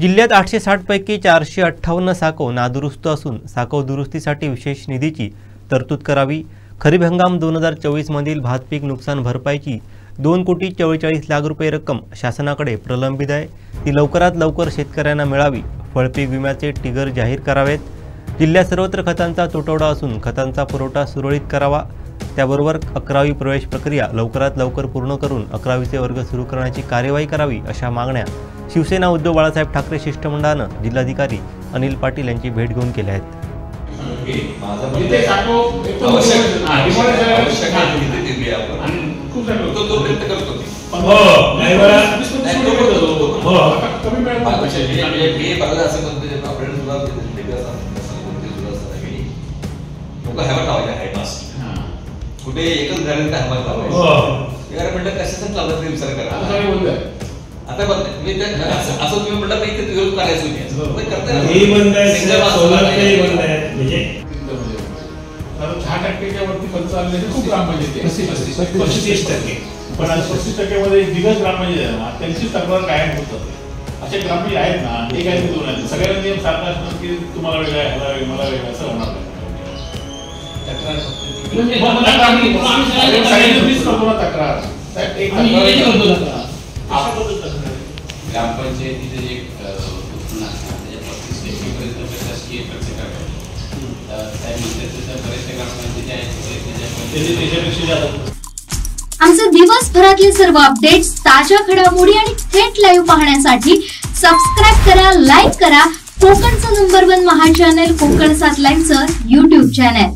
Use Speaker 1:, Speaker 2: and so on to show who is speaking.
Speaker 1: जिल्ह्यात 860 पैकी 458 साकव नादुरुस्त असून साकव दुरुस्तीसाठी विशेष निधीची तरतूद करावी। खरीप हंगाम 2024 मधील भात पीक नुकसान भरपाईची 2,44,00,000 रुपये रक्कम शासनाकडे प्रलंबित आहे, ती लवकरात लवकर शेतकऱ्यांना मिळावी। फळपीक विम्याचे टिगर जाहीर करावेत। जिल्ह्यात सर्वत्र खतांचा तुटवडा असून खतांचा पुरवठा सुरळीत करावा। त्याबरोबर 11वी प्रवेश प्रक्रिया लवकरात लवकर पूर्ण करून 11वीचे वर्ग सुरू करण्याची कार्यवाही करावी, अशा मागण्या शिवसेना उद्धव बाळासाहेब ठाकरे शिष्टमंडळानं जिल्हाधिकारी अनिल पाटील यांची भेट घेऊन केल्या आहेत।
Speaker 2: कुठे एकच गाडीचा हमाल लावायचा यार म्हटलं कशाचं लावलं ते विचार करा। आता बघ मी असं तुम्ही म्हटलं नाही ते विरोध करायचं नाही करता हे बंद आहे सोलर ते बंद आहे म्हणजे
Speaker 3: 10% वरती खर्च आले खूप ग्रामपंचायत आहे 35% पण 35% मध्ये दिग्गज ग्रामपंचायत आहे ना त्यांची तक्रार कायम होत जाते। असे ग्रामपंचायत आहेत ना ते काय दोन आहेत सगळ्यांना नियम सारखा असणार की तुम्हाला वेगळं आहे मला वेगळं मला वेगळं असं होणार नाही।
Speaker 4: ग्रामपंचायतीचे जे उत्पन्न असणार त्याच्या 35% प्रशासकीय खर्च करावे त्यानंतर बरेचशा ग्रामपंचायती आहेत त्याच्यापेक्षा जास्त।
Speaker 5: आमचे दिवसभरातले सर्व अपडेट्स, ताज्या घडामोडी आणि थेट लाईव्ह पाहण्यासाठी सबस्क्राइब करा, लाईक करा कोकणचं नंबर 1 महा चॅनल कोकण 7 लाईनचं YouTube चॅनल।